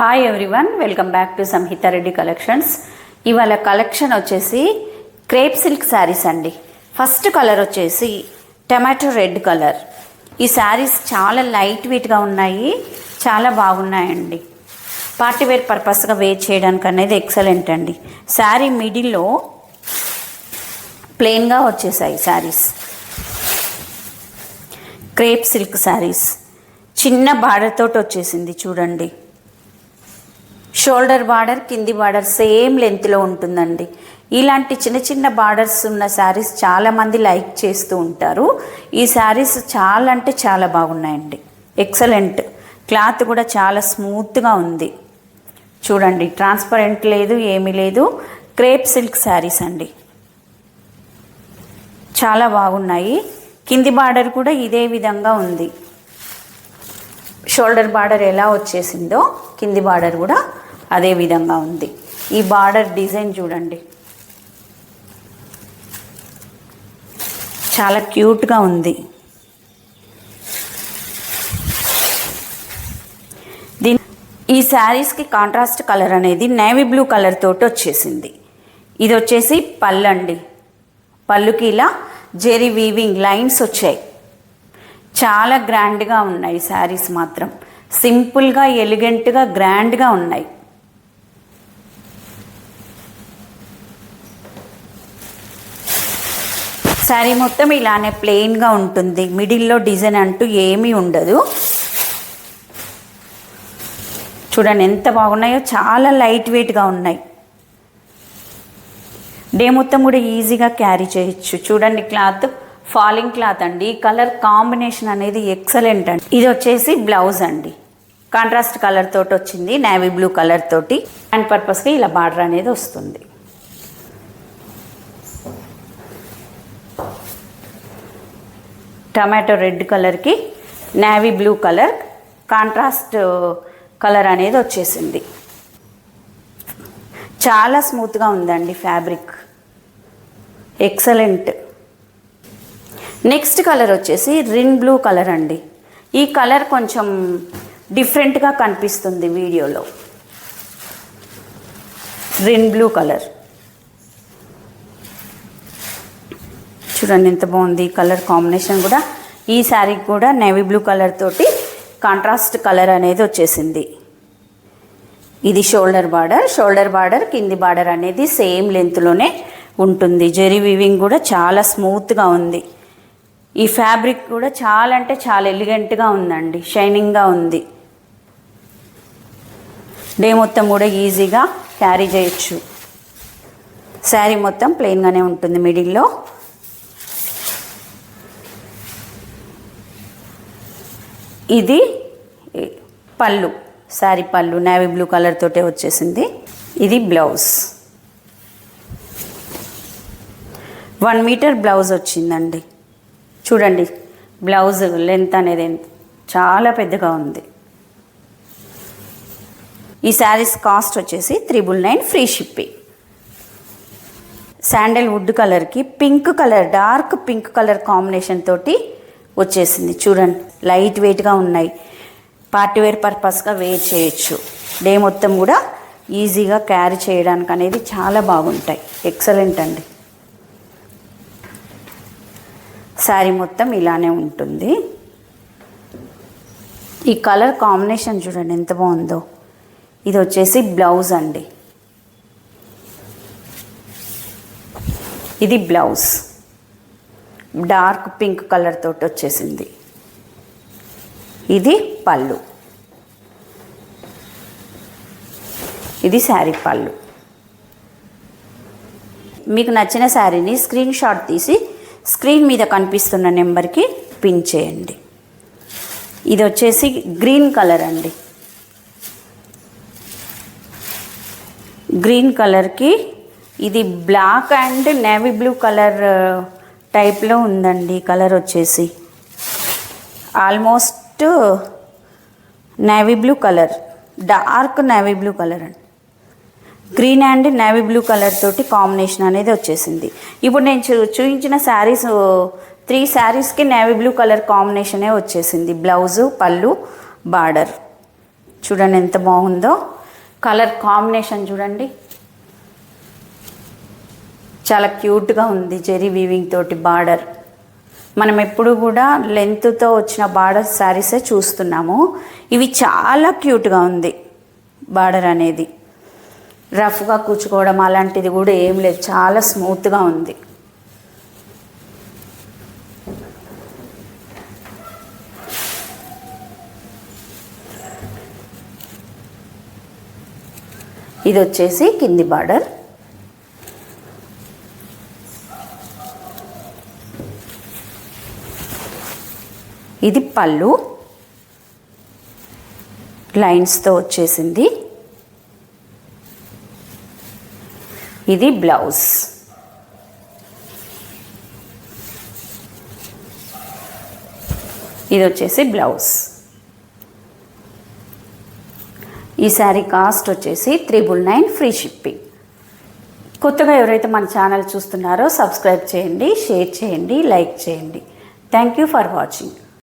Hi everyone, welcome back to Samhitha Reddy collections. ఇవాళ collection వచ్చేసి crepe silk sarees అండి. First colour వచ్చేసి టమాటో రెడ్ కలర్. ఈ శారీస్ చాలా లైట్ వెయిట్గా ఉన్నాయి, చాలా బాగున్నాయండి. పార్టీ వేర్ పర్పస్గా వేర్ చేయడానికి అనేది ఎక్సలెంట్ అండి. శారీ మిడిల్లో ప్లెయిన్గా వచ్చేసాయి శారీస్. క్రేప్ సిల్క్ శారీస్ చిన్న బార్డర్ తోటి వచ్చేసింది చూడండి. షోల్డర్ బార్డర్, కింది బార్డర్ సేమ్ లెంత్లో ఉంటుందండి. ఇలాంటి చిన్న చిన్న బార్డర్స్ ఉన్న శారీస్ చాలామంది లైక్ చేస్తూ ఉంటారు. ఈ శారీస్ చాలా అంటే చాలా బాగున్నాయండి, ఎక్సలెంట్. క్లాత్ కూడా చాలా స్మూత్గా ఉంది చూడండి, ట్రాన్స్పరెంట్ లేదు, ఏమీ లేదు. క్రేప్ సిల్క్ శారీస్ అండి, చాలా బాగున్నాయి. కింది బార్డర్ కూడా ఇదే విధంగా ఉంది. షోల్డర్ బార్డర్ ఎలా వచ్చేసిందో కింది బార్డర్ కూడా అదే విధంగా ఉంది. ఈ బార్డర్ డిజైన్ చూడండి, చాలా క్యూట్గా ఉంది. ఈ శారీస్కి కాంట్రాస్ట్ కలర్ అనేది నేవీ బ్లూ కలర్ తోటి వచ్చేసింది. ఇది వచ్చేసి పళ్ళు అండి. పళ్ళుకి ఇలా జెరీ వీవింగ్ లైన్స్ వచ్చాయి. చాలా గ్రాండ్గా ఉన్నాయి శారీస్, మాత్రం సింపుల్గా ఎలిగెంట్గా గ్రాండ్గా ఉన్నాయి. శారీ మొత్తం ఇలానే ప్లెయిన్గా ఉంటుంది, మిడిల్లో డిజైన్ అంటూ ఏమీ ఉండదు. చూడండి ఎంత బాగున్నాయో, చాలా లైట్ వెయిట్గా ఉన్నాయి. డే మొత్తం కూడా ఈజీగా క్యారీ చేయొచ్చు. చూడండి క్లాత్ ఫాలింగ్ క్లాత్ అండి. కలర్ కాంబినేషన్ అనేది ఎక్సలెంట్ అండి. ఇది వచ్చేసి బ్లౌజ్ అండి, కాంట్రాస్ట్ కలర్ తోటి వచ్చింది, నేవీ బ్లూ కలర్ తోటి. హ్యాండ్ పర్పస్గా ఇలా బార్డర్ అనేది వస్తుంది. టమాటో రెడ్ కలర్కి navy blue colour contrast colour అనేది వచ్చేసింది. చాలా స్మూత్గా ఉందండి ఫ్యాబ్రిక్, ఎక్సలెంట్. నెక్స్ట్ కలర్ వచ్చేసి రిన్ బ్లూ కలర్ అండి. ఈ కలర్ కొంచెం డిఫరెంట్గా కనిపిస్తుంది వీడియోలో. రిన్ బ్లూ కలర్ చూడండి ఎంత బాగుంది. కలర్ కాంబినేషన్ కూడా ఈ శారీకి కూడా నేవీ బ్లూ కలర్ తోటి కాంట్రాస్ట్ కలర్ అనేది వచ్చేసింది. ఇది షోల్డర్ బార్డర్. షోల్డర్ బార్డర్ కింది బార్డర్ అనేది సేమ్ లెంత్లోనే ఉంటుంది. జెరీ వీవింగ్ కూడా చాలా స్మూత్గా ఉంది. ఈ ఫ్యాబ్రిక్ కూడా చాలా అంటే చాలా ఎలిగెంట్గా ఉందండి, షైనింగ్గా ఉంది. డే మొత్తం కూడా ఈజీగా క్యారీ చేయొచ్చు. శారీ మొత్తం ప్లెయిన్గానే ఉంటుంది. మిడిల్లో ఇది పళ్ళు, శారీ పళ్ళు నేవీ బ్లూ కలర్ తోటే వచ్చేసింది. ఇది బ్లౌజ్, 1 మీటర్ బ్లౌజ్ వచ్చిందండి. చూడండి బ్లౌజ్ లెంత్ అనేది చాలా పెద్దగా ఉంది. ఈ శారీస్ కాస్ట్ వచ్చేసి 999 ఫ్రీ షిప్పింగ్. శాండల్ వుడ్ కలర్కి pink colour, dark pink colour combination తోటి వచ్చేసింది. చూడండి లైట్ వెయిట్గా ఉన్నాయి, పార్టీ వేర్ పర్పస్గా వేర్ చేయొచ్చు. డే మొత్తం కూడా ఈజీగా క్యారీ చేయడానికి అనేది చాలా బాగుంటాయి, ఎక్సలెంట్ అండి. శారీ మొత్తం ఇలానే ఉంటుంది. ఈ కలర్ కాంబినేషన్ చూడండి ఎంత బాగుందో. ఇది వచ్చేసి బ్లౌజ్ అండి. ఇది బ్లౌజ్ డార్క్ పింక్ కలర్ తోటి వచ్చేసింది. ఇది పళ్ళు, ఇది శారీ పళ్ళు. మీకు నచ్చిన శారీని స్క్రీన్ షాట్ తీసి స్క్రీన్ మీద కనిపిస్తున్న నెంబర్కి పిన్ చేయండి. ఇది వచ్చేసి గ్రీన్ కలర్ అండి. గ్రీన్ కలర్కి ఇది black and navy blue colour టైప్లో ఉందండి. కలర్ వచ్చేసి almost navy blue colour, dark navy blue colour అండి. Green and navy blue colour తోటి కాంబినేషన్ అనేది వచ్చేసింది. ఇప్పుడు నేను చూపించిన శారీస్ 3 శారీస్కి నేవీ బ్లూ కలర్ కాంబినేషనే వచ్చేసింది. బ్లౌజు, పళ్ళు, బార్డర్. చూడండి ఎంత బాగుందో. కలర్ కాంబినేషన్ చూడండి, చాలా క్యూట్గా ఉంది. జెరీ వీవింగ్ తోటి బార్డర్. మనం ఎప్పుడు కూడా లెంత్తో వచ్చిన బార్డర్ శారీసే చూస్తున్నాము. ఇవి చాలా క్యూట్గా ఉంది బార్డర్ అనేది. రఫ్గా కూర్చుకోవడం అలాంటిది కూడా ఏం లేదు, చాలా స్మూత్గా ఉంది. ఇది వచ్చేసి కింది బార్డర్. ఇది పళ్ళు లైన్స్తో వచ్చేసింది. ఇది బ్లౌజ్. ఇది వచ్చేసి బ్లౌజ్. ఈ శారీ కాస్ట్ వచ్చేసి 399 ఫ్రీ షిప్పింగ్. కొత్తగా ఎవరైతే మన ఛానల్ చూస్తున్నారో సబ్స్క్రైబ్ చేయండి, షేర్ చేయండి, లైక్ చేయండి. Thank you for watching.